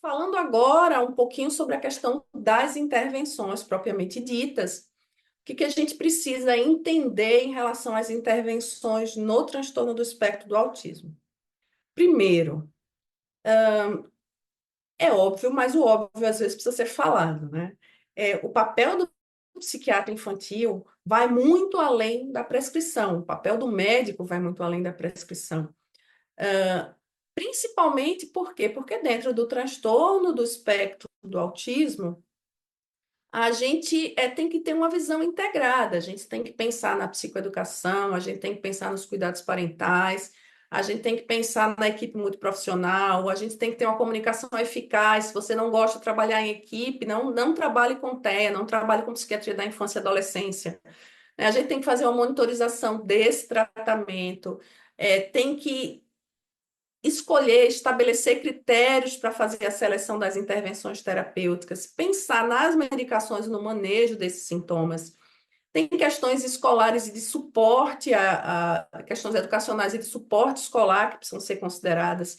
Falando agora um pouquinho sobre a questão das intervenções propriamente ditas, o que a gente precisa entender em relação às intervenções no transtorno do espectro do autismo? Primeiro, é óbvio, mas o óbvio às vezes precisa ser falado, né? O papel do psiquiatra infantil vai muito além da prescrição, o papel do médico vai muito além da prescrição. Principalmente por quê? Porque dentro do transtorno do espectro do autismo, a gente tem que ter uma visão integrada, a gente tem que pensar na psicoeducação, a gente tem que pensar nos cuidados parentais, a gente tem que pensar na equipe multiprofissional, a gente tem que ter uma comunicação eficaz. Se você não gosta de trabalhar em equipe, não trabalhe com TEA, não trabalhe com psiquiatria da infância e adolescência. A gente tem que fazer uma monitorização desse tratamento, tem que escolher, estabelecer critérios para fazer a seleção das intervenções terapêuticas, pensar nas medicações e no manejo desses sintomas. Tem questões escolares e de suporte, a questões educacionais e de suporte escolar que precisam ser consideradas.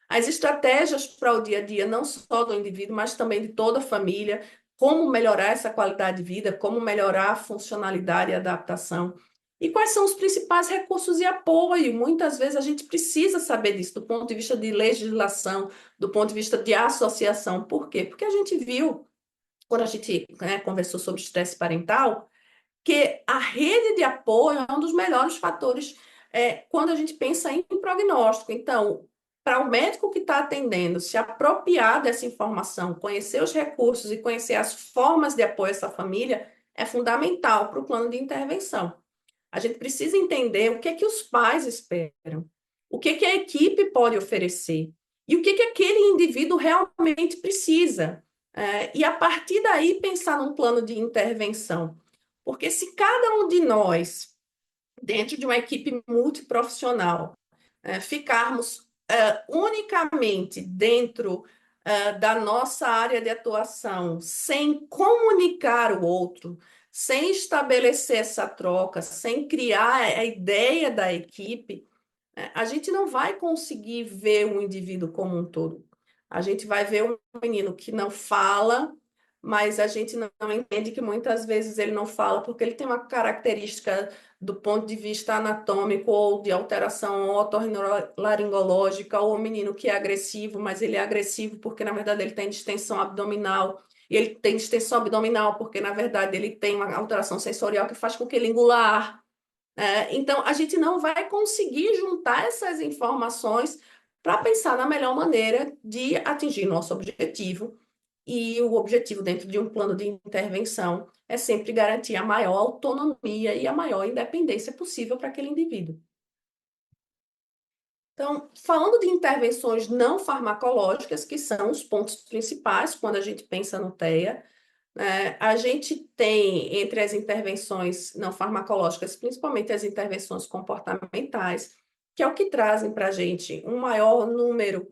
As estratégias para o dia a dia, não só do indivíduo, mas também de toda a família, como melhorar essa qualidade de vida, como melhorar a funcionalidade e a adaptação. E quais são os principais recursos e apoio? Muitas vezes a gente precisa saber disso, do ponto de vista de legislação, do ponto de vista de associação. Por quê? Porque a gente viu, quando a gente conversou sobre estresse parental, que a rede de apoio é um dos melhores fatores quando a gente pensa em prognóstico. Então, para o médico que está atendendo se apropriar dessa informação, conhecer os recursos e conhecer as formas de apoio a essa família, é fundamental para o plano de intervenção. A gente precisa entender o que é que os pais esperam, o que é que a equipe pode oferecer e o que é que aquele indivíduo realmente precisa. E a partir daí pensar num plano de intervenção. Porque se cada um de nós, dentro de uma equipe multiprofissional, ficarmos unicamente dentro da nossa área de atuação, sem comunicar o outro, sem estabelecer essa troca, sem criar a ideia da equipe, a gente não vai conseguir ver o indivíduo como um todo. A gente vai ver um menino que não fala, mas a gente não entende que muitas vezes ele não fala porque ele tem uma característica do ponto de vista anatômico ou de alteração otorrinolaringológica, ou o menino que é agressivo, mas ele é agressivo porque na verdade ele tem distensão abdominal. E ele tem distensão abdominal porque na verdade ele tem uma alteração sensorial que faz com que ele engula ar. Então, a gente não vai conseguir juntar essas informações para pensar na melhor maneira de atingir nosso objetivo. E o objetivo dentro de um plano de intervenção é sempre garantir a maior autonomia e a maior independência possível para aquele indivíduo. Então, falando de intervenções não farmacológicas, que são os pontos principais quando a gente pensa no TEA, a gente tem entre as intervenções não farmacológicas, principalmente as intervenções comportamentais, que é o que trazem para a gente um maior número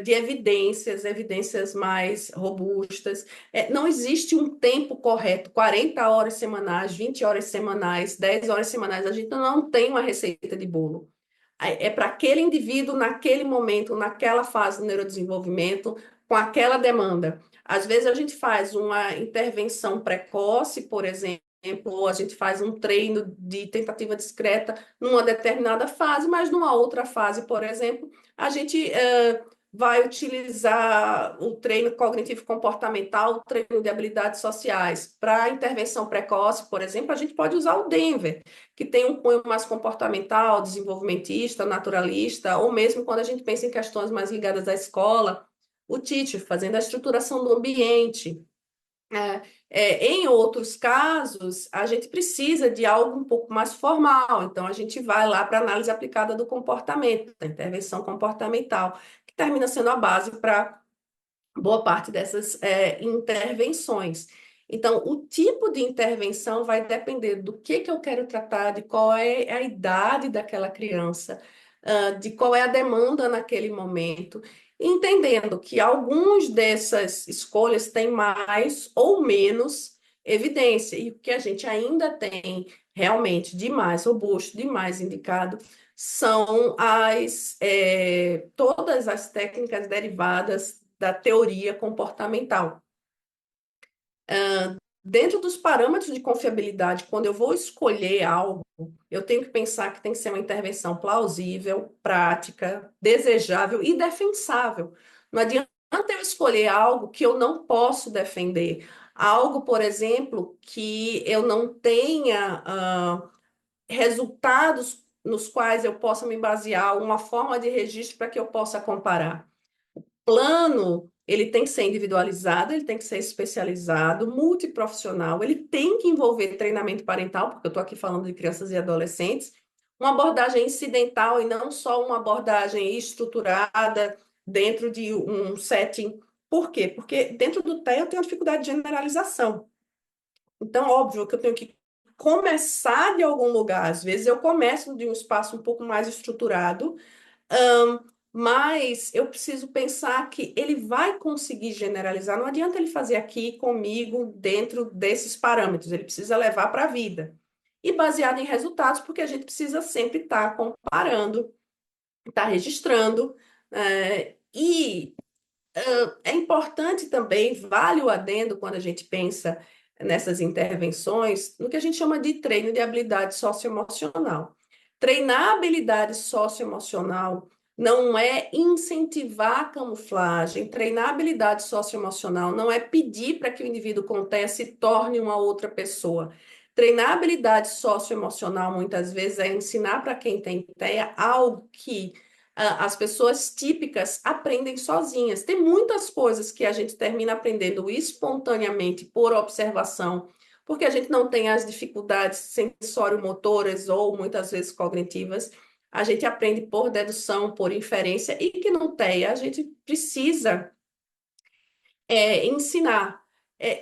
de evidências, evidências mais robustas. Não existe um tempo correto, 40 horas semanais, 20 horas semanais, 10 horas semanais, a gente não tem uma receita de bolo. É para aquele indivíduo, naquele momento, naquela fase do neurodesenvolvimento, com aquela demanda. Às vezes a gente faz uma intervenção precoce, por exemplo, ou a gente faz um treino de tentativa discreta numa determinada fase, mas numa outra fase, por exemplo, a gente vai utilizar o treino cognitivo-comportamental, o treino de habilidades sociais. Para intervenção precoce, por exemplo, a gente pode usar o Denver, que tem um cunho mais comportamental, desenvolvimentista, naturalista, ou mesmo quando a gente pensa em questões mais ligadas à escola, o teacher, fazendo a estruturação do ambiente. Em outros casos, a gente precisa de algo um pouco mais formal, então a gente vai lá para a análise aplicada do comportamento, da intervenção comportamental, que termina sendo a base para boa parte dessas intervenções. Então, o tipo de intervenção vai depender do que eu quero tratar, de qual é a idade daquela criança, de qual é a demanda naquele momento, entendendo que algumas dessas escolhas têm mais ou menos evidência, e o que a gente ainda tem realmente de mais robusto, de mais indicado, são todas as técnicas derivadas da teoria comportamental. Dentro dos parâmetros de confiabilidade, quando eu vou escolher algo, eu tenho que pensar que tem que ser uma intervenção plausível, prática, desejável e defensável. Não adianta eu escolher algo que eu não posso defender. Algo, por exemplo, que eu não tenha resultados nos quais eu possa me basear, uma forma de registro para que eu possa comparar. Plano, ele tem que ser individualizado, ele tem que ser especializado, multiprofissional, ele tem que envolver treinamento parental, porque eu estou aqui falando de crianças e adolescentes, uma abordagem incidental e não só uma abordagem estruturada dentro de um setting. Por quê? Porque dentro do TEA eu tenho dificuldade de generalização. Então, óbvio que eu tenho que começar de algum lugar. Às vezes eu começo de um espaço um pouco mais estruturado, mas eu preciso pensar que ele vai conseguir generalizar. Não adianta ele fazer aqui comigo dentro desses parâmetros, ele precisa levar para a vida. E baseado em resultados, porque a gente precisa sempre estar comparando, estar registrando. E é importante também, vale o adendo quando a gente pensa nessas intervenções, no que a gente chama de treino de habilidade socioemocional. Treinar a habilidade socioemocional não é incentivar a camuflagem, treinar a habilidade socioemocional não é pedir para que o indivíduo com TEA se torne uma outra pessoa. Treinar a habilidade socioemocional, muitas vezes, é ensinar para quem tem TEA algo que as pessoas típicas aprendem sozinhas. Tem muitas coisas que a gente termina aprendendo espontaneamente por observação, porque a gente não tem as dificuldades sensório-motoras ou muitas vezes cognitivas. A gente aprende por dedução, por inferência, e que não tem. A gente precisa ensinar.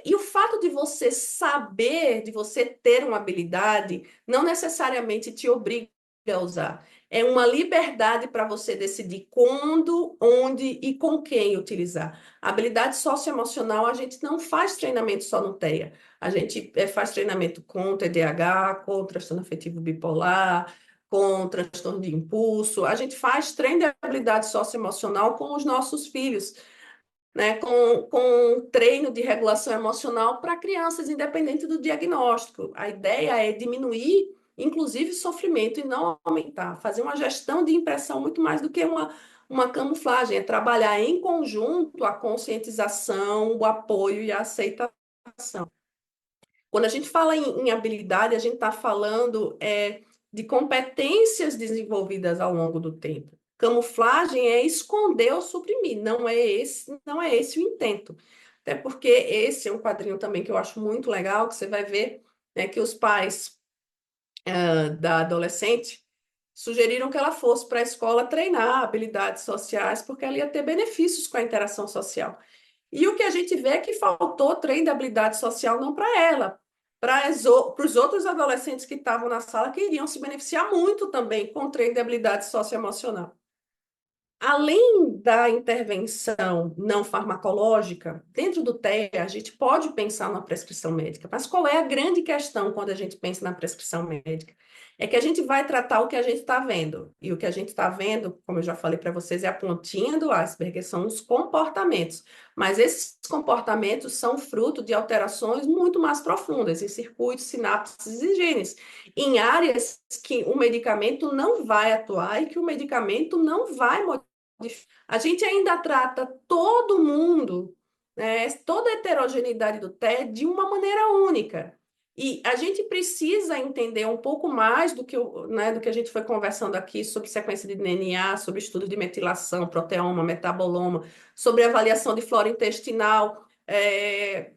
E o fato de você saber, de você ter uma habilidade, não necessariamente te obriga a usar. É uma liberdade para você decidir quando, onde e com quem utilizar. A habilidade socioemocional, a gente não faz treinamento só no TEA. A gente faz treinamento com TDAH, com transtorno afetivo bipolar, com transtorno de impulso. A gente faz treino de habilidade socioemocional com os nossos filhos, né, com treino de regulação emocional para crianças, independente do diagnóstico. A ideia é diminuir, inclusive, sofrimento e não aumentar. Fazer uma gestão de impressão muito mais do que uma camuflagem, é trabalhar em conjunto a conscientização, o apoio e a aceitação. Quando a gente fala em habilidade, a gente está falando de competências desenvolvidas ao longo do tempo. Camuflagem é esconder ou suprimir, não é esse o intento. Até porque esse é um quadrinho também que eu acho muito legal, que você vai ver, né, que os pais da adolescente sugeriram que ela fosse para a escola treinar habilidades sociais, porque ela ia ter benefícios com a interação social. E o que a gente vê é que faltou treino de habilidade social não para ela, para os outros adolescentes que estavam na sala, que iriam se beneficiar muito também com o treino de habilidade socioemocional. Além da intervenção não farmacológica, dentro do TEA, a gente pode pensar na prescrição médica, mas qual é a grande questão quando a gente pensa na prescrição médica? É que a gente vai tratar o que a gente está vendo. E o que a gente está vendo, como eu já falei para vocês, é a pontinha do iceberg, são os comportamentos. Mas esses comportamentos são fruto de alterações muito mais profundas em circuitos, sinapses e genes, em áreas que o medicamento não vai atuar e que o medicamento não vai modificar. A gente ainda trata todo mundo, né, toda a heterogeneidade do TED de uma maneira única. E a gente precisa entender um pouco mais do que a gente foi conversando aqui sobre sequência de DNA, sobre estudo de metilação, proteoma, metaboloma, sobre avaliação de flora intestinal,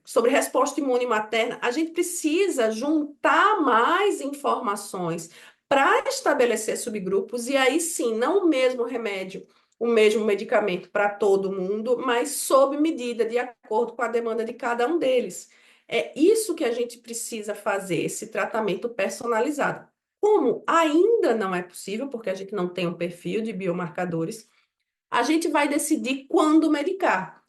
sobre resposta imune materna. A gente precisa juntar mais informações para estabelecer subgrupos, e aí sim, não o mesmo remédio, o mesmo medicamento para todo mundo, mas sob medida, de acordo com a demanda de cada um deles. É isso que a gente precisa fazer, esse tratamento personalizado. Como ainda não é possível, porque a gente não tem um perfil de biomarcadores, a gente vai decidir quando medicar.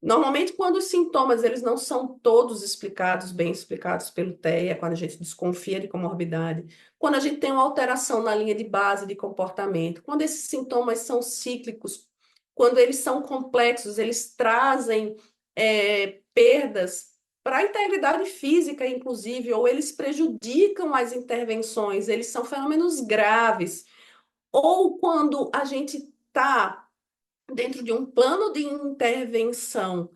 Normalmente, quando os sintomas eles não são todos explicados, bem explicados pelo TEA, quando a gente desconfia de comorbidade, quando a gente tem uma alteração na linha de base de comportamento, quando esses sintomas são cíclicos, quando eles são complexos, eles trazem perdas para a integridade física, inclusive, ou eles prejudicam as intervenções, eles são fenômenos graves. Ou quando a gente está dentro de um plano de intervenção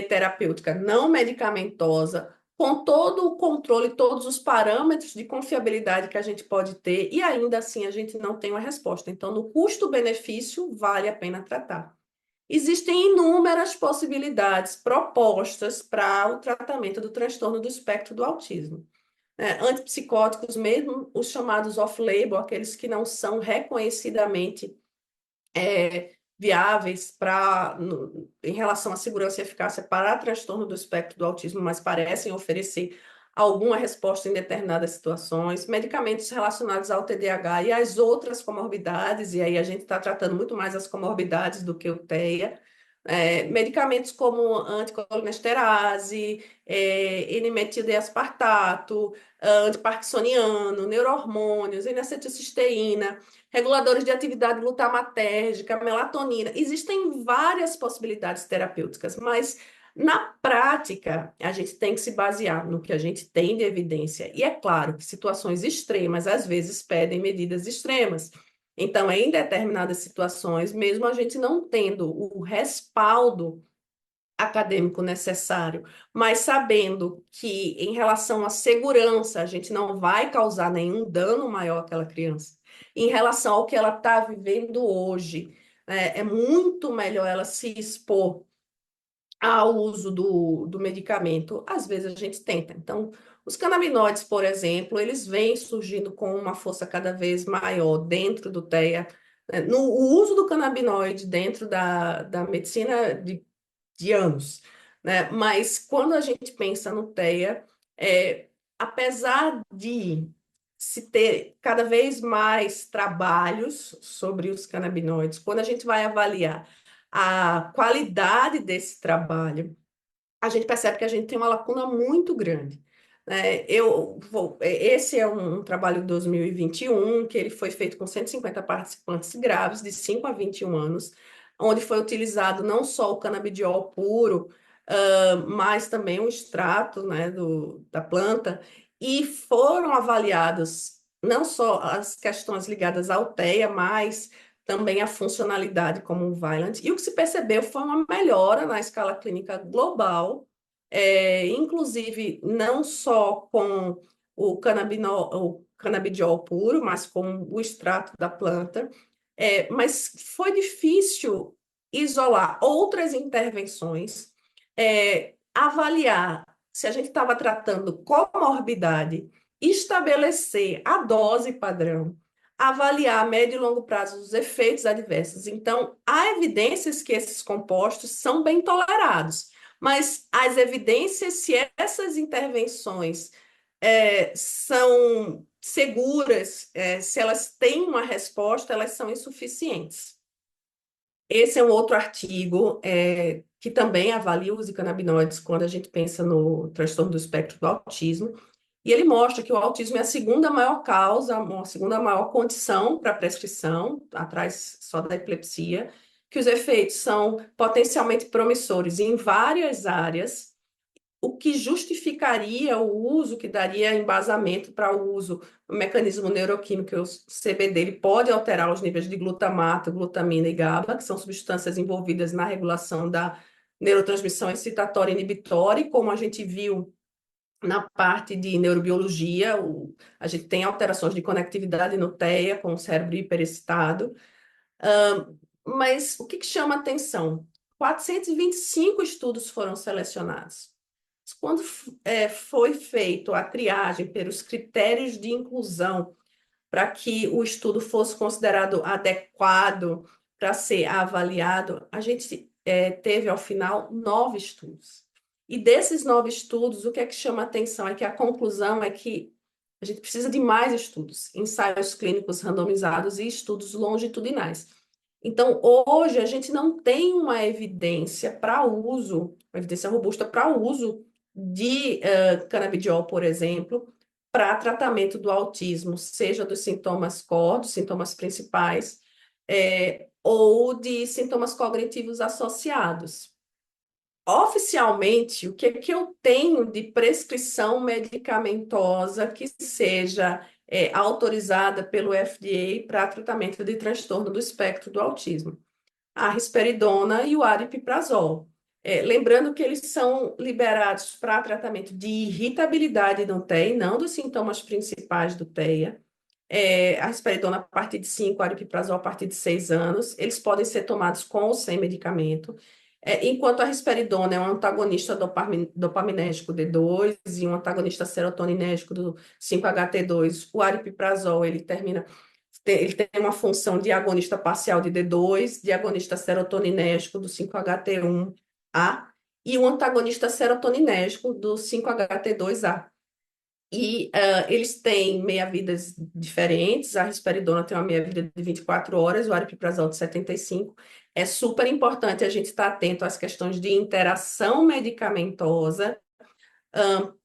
terapêutica não medicamentosa, com todo o controle, todos os parâmetros de confiabilidade que a gente pode ter, e ainda assim a gente não tem uma resposta. Então, no custo-benefício, vale a pena tratar. Existem inúmeras possibilidades propostas para o tratamento do transtorno do espectro do autismo. Antipsicóticos, mesmo os chamados off-label, aqueles que não são reconhecidamente viáveis em relação à segurança e eficácia para transtorno do espectro do autismo, mas parecem oferecer alguma resposta em determinadas situações, medicamentos relacionados ao TDAH e às outras comorbidades, e aí a gente está tratando muito mais as comorbidades do que o TEA, medicamentos como anticolinestease, N-metil-D-aspartato, antiparkinsoniano, neurohormônios, N-acetilcisteína, reguladores de atividade glutamatérgica, melatonina. Existem várias possibilidades terapêuticas, mas na prática a gente tem que se basear no que a gente tem de evidência. E é claro que situações extremas às vezes pedem medidas extremas. Então, em determinadas situações, mesmo a gente não tendo o respaldo acadêmico necessário, mas sabendo que em relação à segurança a gente não vai causar nenhum dano maior àquela criança, em relação ao que ela está vivendo hoje, é muito melhor ela se expor ao uso do medicamento. Às vezes a gente tenta. Então, os canabinoides, por exemplo, eles vêm surgindo com uma força cada vez maior dentro do TEA. No o uso do canabinoide dentro da medicina de anos, né? Mas quando a gente pensa no TEA, apesar de se ter cada vez mais trabalhos sobre os canabinoides, quando a gente vai avaliar a qualidade desse trabalho, a gente percebe que a gente tem uma lacuna muito grande. Esse é um trabalho de 2021, que ele foi feito com 150 participantes graves, de 5 a 21 anos, onde foi utilizado não só o canabidiol puro, mas também o extrato, né, da planta, e foram avaliados não só as questões ligadas ao TEA, mas também a funcionalidade como um Vylant. E o que se percebeu foi uma melhora na escala clínica global, inclusive não só com o canabidiol puro, mas com o extrato da planta. Mas foi difícil isolar outras intervenções, avaliar se a gente estava tratando comorbidade, estabelecer a dose padrão, avaliar a médio e longo prazo os efeitos adversos. Então, há evidências que esses compostos são bem tolerados, mas as evidências se essas intervenções são seguras, se elas têm uma resposta, elas são insuficientes. Esse é um outro artigo que também avalia os canabinoides quando a gente pensa no transtorno do espectro do autismo. E ele mostra que o autismo é a segunda maior causa, a segunda maior condição para prescrição, atrás só da epilepsia, que os efeitos são potencialmente promissores em várias áreas, o que justificaria o uso, que daria embasamento para o uso do mecanismo neuroquímico, que o CBD ele pode alterar os níveis de glutamato, glutamina e GABA, que são substâncias envolvidas na regulação da neurotransmissão excitatória e inibitória, e como a gente viu na parte de neurobiologia, a gente tem alterações de conectividade no TEA com o cérebro hiperexcitado. Mas o que chama atenção? 425 estudos foram selecionados. Quando foi feito a triagem pelos critérios de inclusão para que o estudo fosse considerado adequado para ser avaliado, a gente teve, ao final, 9 estudos. E desses 9 estudos, o que é que chama atenção é que a conclusão é que a gente precisa de mais estudos, ensaios clínicos randomizados e estudos longitudinais. Então, hoje, a gente não tem uma evidência para uso, uma evidência robusta para uso de canabidiol, por exemplo, para tratamento do autismo, seja dos sintomas core, dos sintomas principais, ou de sintomas cognitivos associados. Oficialmente, o que que eu tenho de prescrição medicamentosa que seja autorizada pelo FDA para tratamento de transtorno do espectro do autismo? A risperidona e o aripiprazol. Lembrando que eles são liberados para tratamento de irritabilidade no TEA, não dos sintomas principais do TEA. A risperidona a partir de 5, o aripiprazol a partir de 6 anos. Eles podem ser tomados com ou sem medicamento. Enquanto a risperidona é um antagonista dopaminérgico D2 e um antagonista serotoninérgico do 5-HT2, o aripiprazol ele tem uma função de agonista parcial de D2, de agonista serotoninérgico do 5-HT1A e um antagonista serotoninérgico do 5-HT2A. Eles têm meia-vidas diferentes. A risperidona tem uma meia-vida de 24 horas, o aripiprazol de 75. É super importante a gente estar atento às questões de interação medicamentosa,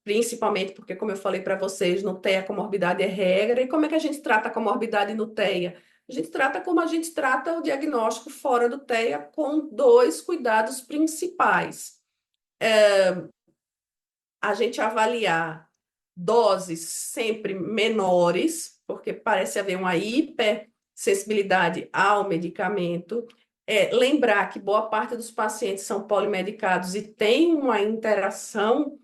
principalmente porque, como eu falei para vocês, no TEA a comorbidade é regra. E como é que a gente trata a comorbidade no TEA? A gente trata como a gente trata o diagnóstico fora do TEA, com dois cuidados principais. A gente avaliar doses sempre menores, porque parece haver uma hipersensibilidade ao medicamento. Lembrar que boa parte dos pacientes são polimedicados e tem uma interação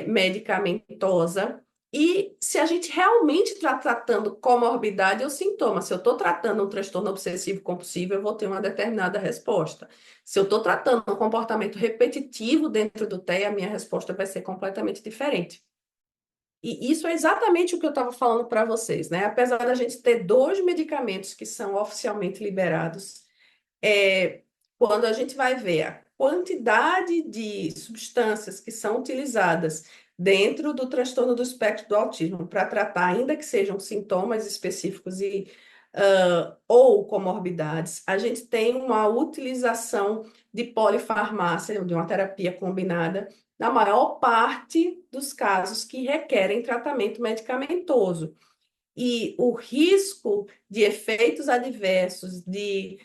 medicamentosa. E se a gente realmente está tratando comorbidade ou sintoma, se eu estou tratando um transtorno obsessivo compulsivo, eu vou ter uma determinada resposta. Se eu estou tratando um comportamento repetitivo dentro do TEA, a minha resposta vai ser completamente diferente. E isso é exatamente o que eu estava falando para vocês, né? Apesar da gente ter dois medicamentos que são oficialmente liberados, quando a gente vai ver a quantidade de substâncias que são utilizadas dentro do transtorno do espectro do autismo para tratar, ainda que sejam sintomas específicos ou comorbidades, a gente tem uma utilização de polifarmácia, de uma terapia combinada, na maior parte dos casos que requerem tratamento medicamentoso. E o risco de efeitos adversos, de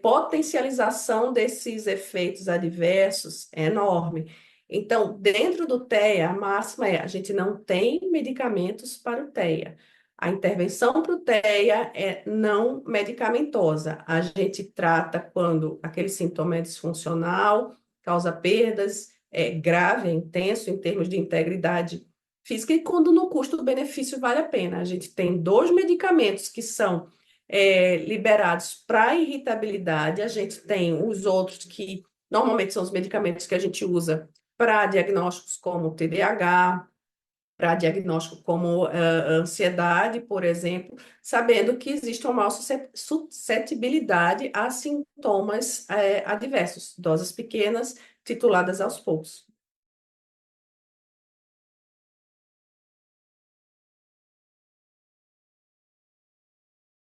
potencialização desses efeitos adversos é enorme. Então, dentro do TEA, a máxima é: a gente não tem medicamentos para o TEA. A intervenção para o TEA é não medicamentosa. A gente trata quando aquele sintoma é disfuncional, causa perdas, é grave, é intenso em termos de integridade física e quando no custo-benefício vale a pena. A gente tem dois medicamentos que são liberados para irritabilidade, a gente tem os outros que normalmente são os medicamentos que a gente usa para diagnósticos como TDAH, para diagnóstico como ansiedade, por exemplo, sabendo que existe uma maior suscetibilidade a sintomas adversos, doses pequenas, tituladas aos poucos.